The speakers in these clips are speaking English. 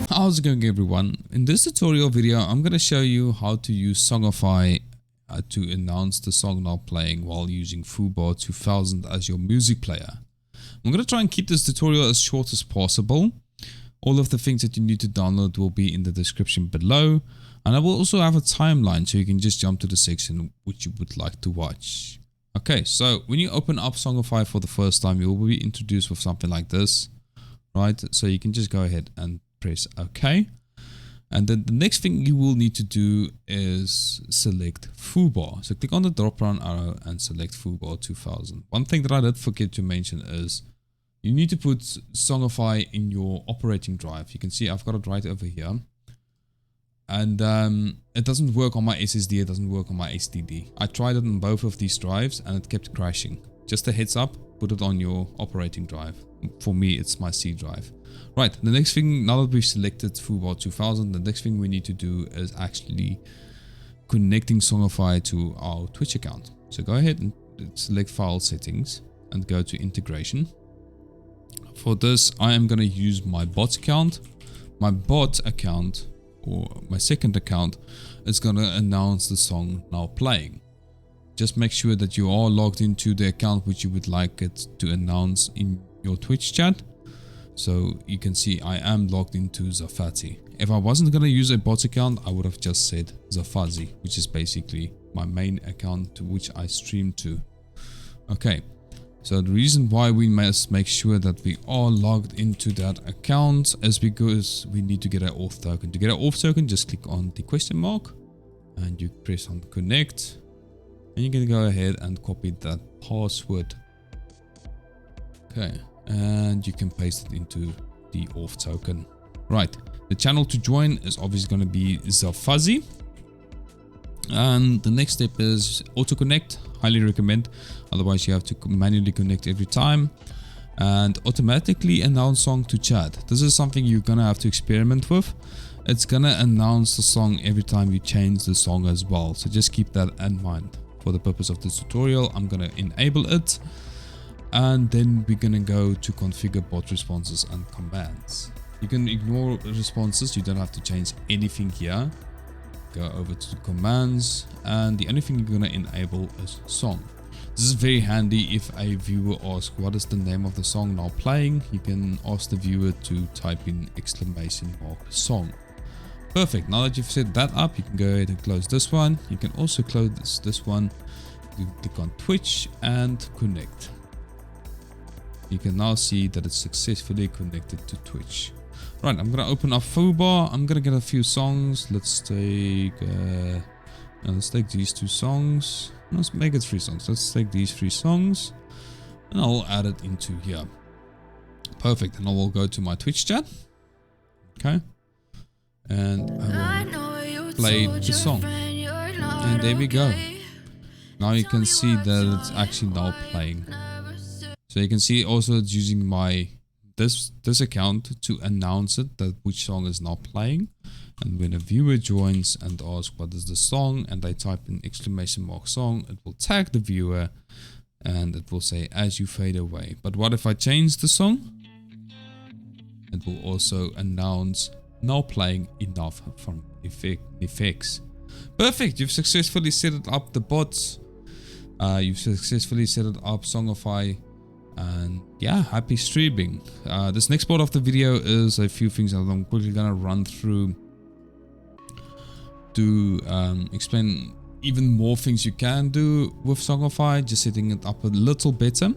How's it going, everyone? In this tutorial video I'm going to show you how to use Songify to announce the song now playing while using Foobar2000 as your music player. I'm going to try and keep this tutorial as short as possible. All of the things that you need to download will be in the description below, and I will also have a timeline so you can just jump to the section which you would like to watch. Okay, so when you open up Songify for the first time, you will be introduced with something like this, right? So you can just go ahead and press OK. And then the next thing you will need to do is select Foobar. So click on the drop down arrow and select Foobar2000. One thing that I did forget to mention is you need to put Songify in your operating drive. You can see I've got it right over here. And it doesn't work on my SSD, it doesn't work on my HDD. I tried it on both of these drives and it kept crashing. Just a heads up, put it on your operating drive. For me, it's my C drive. Right, the next thing, now that we've selected Foobar2000, the next thing we need to do is actually connecting Songify to our Twitch account. So go ahead and select File Settings and go to Integration. For this, I am going to use my bot account. My bot account, or my second account, is going to announce the song now playing. Just make sure that you are logged into the account which you would like it to announce in your Twitch chat. So you can see I am logged into ZAFuzzy. If I wasn't going to use a bot account, I would have just said ZAFuzzy, which is basically my main account to which I stream to. Okay, so the reason why we must make sure that we are logged into that account is because we need to get an auth token. To get an auth token, just click on the question mark and you press on connect. And you can go ahead and copy that password. Okay, and you can paste it into the auth token. Right, the channel to join is obviously going to be ZAFuzzy. And the next step is auto connect. Highly recommend, otherwise you have to manually connect every time. And automatically announce song to chat. This is something you're gonna have to experiment with. It's gonna announce the song every time you change the song as well, so just keep that in mind. For the purpose of this tutorial, I'm gonna enable it, and then we're gonna go to configure bot responses and commands. You can ignore responses, you don't have to change anything here. Go over to commands, and the only thing you're gonna enable is song. This is very handy if a viewer asks what is the name of the song now playing. You can ask the viewer to type in !song. Perfect. Now that you've set that up, you can go ahead and close this one. You can also close this one. You click on Twitch and connect. You can now see that it's successfully connected to Twitch. Right, I'm gonna open up Foobar. I'm gonna get a few songs. Let's take these two songs. Let's make it 3 songs. Let's take these 3 songs, and I'll add it into here. Perfect. And I will go to my Twitch chat. Okay. And I will play the song. And there we go. Now you can see that it's actually now playing. So you can see also it's using my this account to announce it, that which song is now playing. And when a viewer joins and asks what is the song, and they type in !song, it will tag the viewer and it will say as you fade away. But what if I change the song? It will also announce now playing enough from effects. Perfect. You've successfully set it up the bots. You've successfully set it up Songify. And yeah, happy streaming. This next part of the video is a few things that I'm quickly gonna run through to explain even more things you can do with Songify, just setting it up a little better.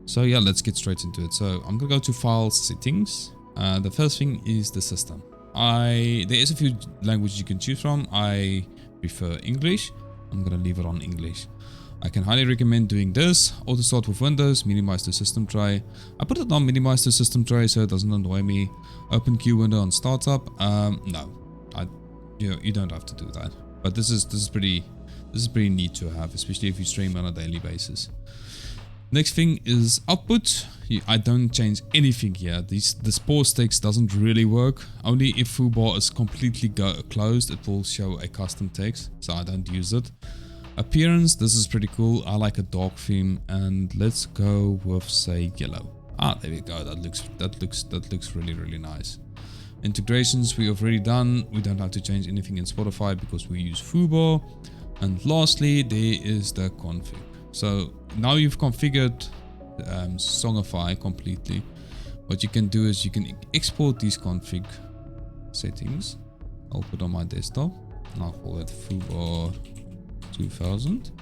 So yeah, let's get straight into it. So I'm gonna go to File Settings. The first thing is the system. There is a few languages you can choose from. I prefer English. I'm gonna leave it on English. I can highly recommend doing this. Auto start with Windows, minimize the system tray. I put it on minimize the system tray so it doesn't annoy me. Open queue window on startup. No, you don't have to do that. But this is pretty neat to have, especially if you stream on a daily basis. Next thing is output. I don't change anything here. This pause text doesn't really work. Only if Foobar is completely closed, it will show a custom text, so I don't use it. Appearance, this is pretty cool. I like a dark theme, and let's go with, say, yellow. There we go. That looks really nice. Integrations we have already done. We don't have to change anything in Spotify because we use Foobar. And lastly, there is the config. So now you've configured Songify completely. What you can do is you can export these config settings. I'll put on my desktop and I'll call it Foobar2000.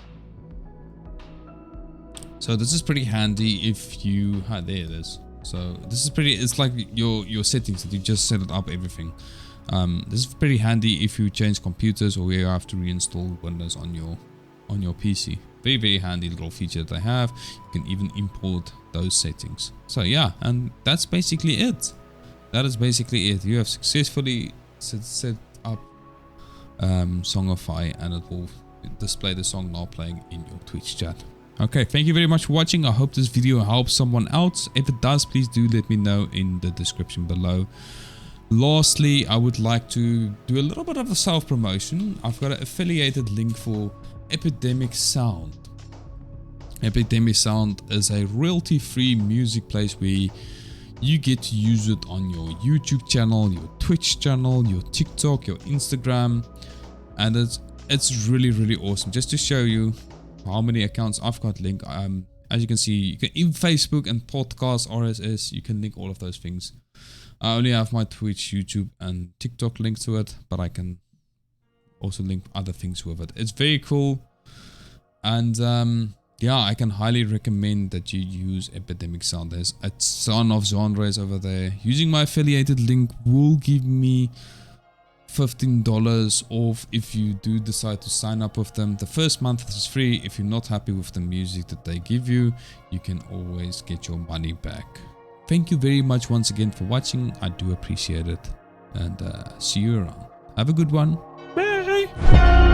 So this is pretty handy if you had, there it is. So this is pretty, it's like your settings that you just set it up, everything. This is pretty handy if you change computers or you have to reinstall Windows on your PC. Very handy little feature that I have. You can even import those settings. So yeah, and that's basically it. That is basically it. You have successfully set up Songify, and it will display the song now playing in your Twitch chat. Okay, thank you very much for watching. I hope this video helps someone else. If it does, please do let me know in the description below. Lastly, I would like to do a little bit of a self-promotion. I've got an affiliated link for Epidemic Sound. Epidemic Sound is a royalty-free music place where you get to use it on your YouTube channel, your Twitch channel, your TikTok, your Instagram, and it's really awesome. Just to show you how many accounts I've got linked. As you can see, you can in Facebook and podcast, RSS, you can link all of those things. I only have my Twitch, YouTube, and TikTok linked to it, but I can also link other things with it. It's very cool, and yeah, I can highly recommend that you use Epidemic Sound. There's a ton of genres over there. Using my affiliated link will give me $15 off if you do decide to sign up with them. The first month is free. If you're not happy with the music that they give you, you can always get your money back. Thank you very much once again for watching. I do appreciate it, and see you around. Have a good one. Bye.